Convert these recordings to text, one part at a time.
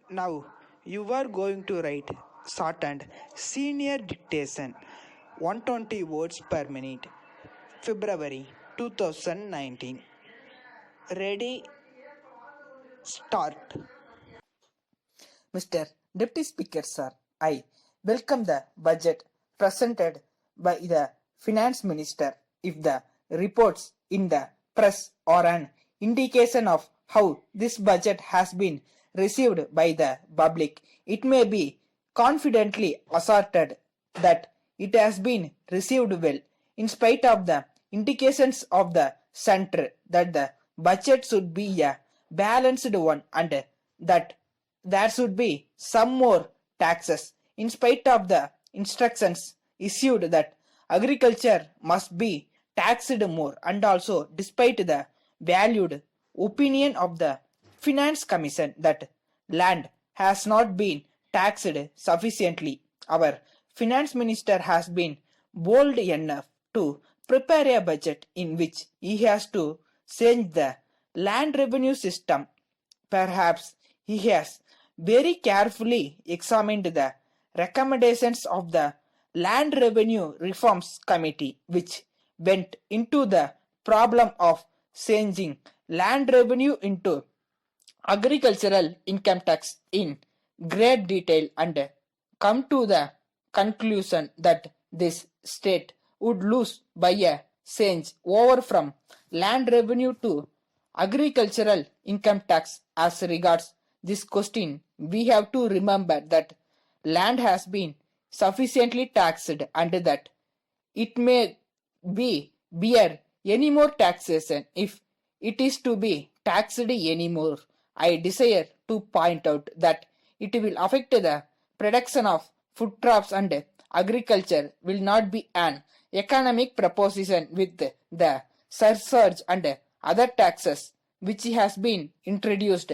Now you are going to write shorthand senior dictation 120 words per minute. February 2019. Ready? Start. Mr. Deputy Speaker, sir, I welcome the budget presented by the Finance Minister. If the reports in the press are an indication of how this budget has been received by the public, it may be confidently asserted that it has been received well, in spite of the indications of the centre that the budget should be a balanced one and that there should be some more taxes, in spite of the instructions issued that agriculture must be taxed more, and also despite the valued opinion of the Finance Commission that land has not been taxed sufficiently. Our Finance Minister has been bold enough to prepare a budget in which he has to change the land revenue system. Perhaps he has very carefully examined the recommendations of the Land Revenue Reforms Committee, which went into the problem of changing land revenue into agricultural income tax in great detail and come to the conclusion that this state would lose by a change over from land revenue to agricultural income tax. As regards this question, we have to remember that land has been sufficiently taxed and that it may be bear any more taxation if it is to be taxed anymore. I desire to point out that it will affect the production of food crops and agriculture will not be an economic proposition with the surcharge and other taxes which has been introduced.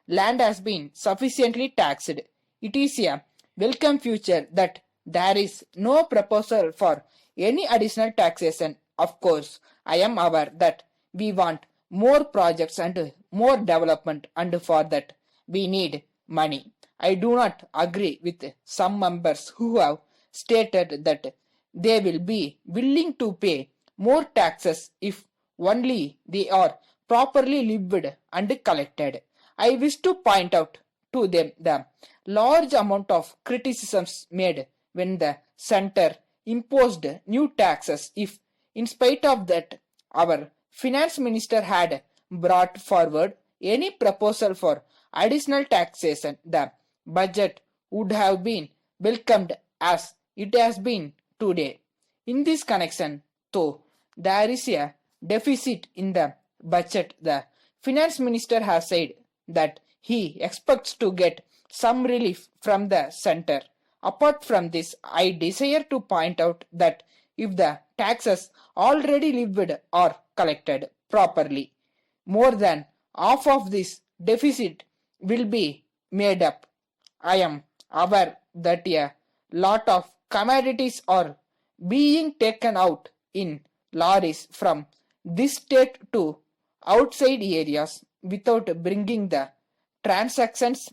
Land has been sufficiently taxed. It is a welcome feature that there is no proposal for any additional taxation. Of course, I am aware that we want more projects and more development, and for that we need money. I do not agree with some members who have stated that they will be willing to pay more taxes if only they are properly lived and collected. I wish to point out to them the large amount of criticisms made when the center imposed new taxes. If, in spite of that, our finance minister had brought forward any proposal for additional taxation, the budget would have been welcomed as it has been today. In this connection, though there is a deficit in the budget, the finance minister has said that he expects to get some relief from the center. Apart from this, I desire to point out that if the taxes already levied are collected properly, more than half of this deficit will be made up. I am aware that a lot of commodities are being taken out in lorries from this state to outside areas without bringing the transactions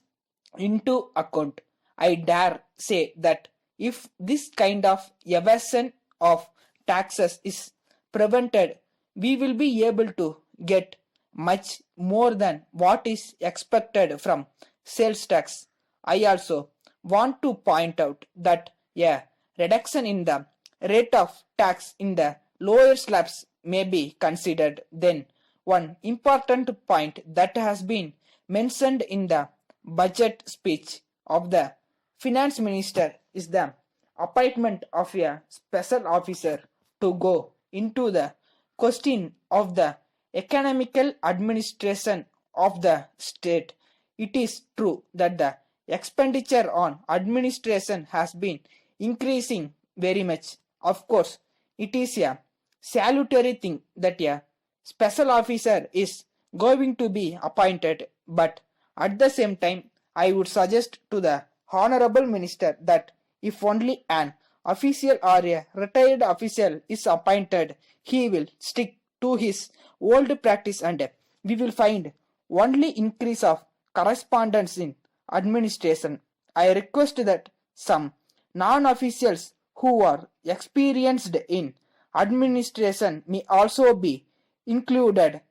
into account. I dare say that if this kind of evasion of taxes is prevented, we will be able to get much more than what is expected from sales tax. I also want to point out that a reduction in the rate of tax in the lower slabs may be considered. Then one important point that has been mentioned in the budget speech of the finance minister is the appointment of a special officer to go into the question of the economical administration of the state. It is true that the expenditure on administration has been increasing very much. Of course, it is a salutary thing that a special officer is going to be appointed, but at the same time, I would suggest to the Honorable Minister that if only an official or a retired official is appointed, he will stick to his old practice and we will find only increase of correspondence in administration. I request that some non-officials who are experienced in administration may also be included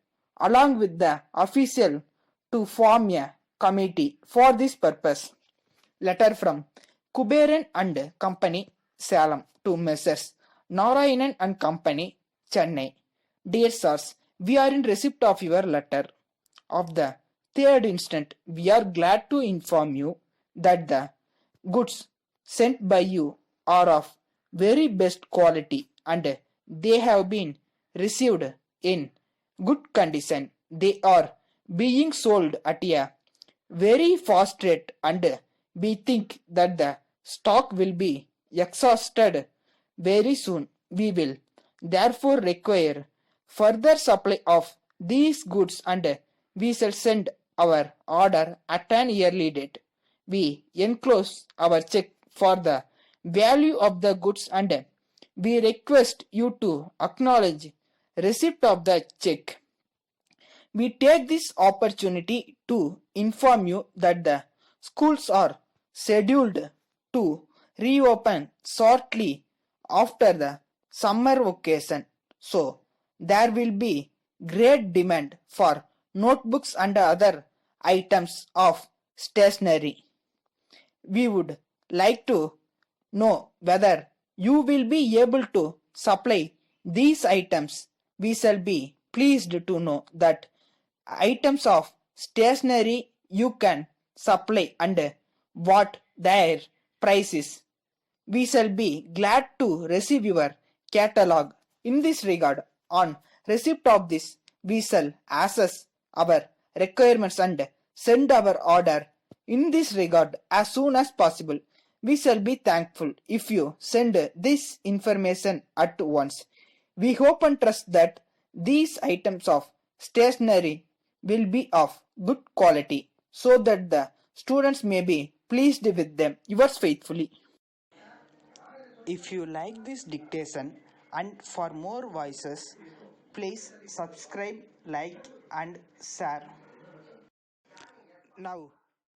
along with the official to form a committee for this purpose. Letter from Kuberan and Company, Salem to Messrs. Narayanan and Company, Chennai. Dear sirs, we are in receipt of your letter. Of the third instant, we are glad to inform you that the goods sent by you are of very best quality and they have been received in good condition. They are being sold at a very fast rate and we think that the stock will be exhausted very soon. We will therefore require further supply of these goods and we shall send our order at an early date. We enclose our check for the value of the goods and we request you to acknowledge receipt of the check. We take this opportunity to inform you that the schools are scheduled to reopen shortly after the summer vacation. So, there will be great demand for notebooks and other items of stationery. We would like to know whether you will be able to supply these items. We shall be pleased to know that items of stationery you can supply and what their price is. We shall be glad to receive your catalog. In this regard, on receipt of this, we shall assess our requirements and send our order in this regard as soon as possible. We shall be thankful if you send this information at once. We hope and trust that these items of stationery will be of good quality so that the students may be pleased with them. Yours faithfully. If you like this dictation and for more voices, please subscribe, like, and share. Now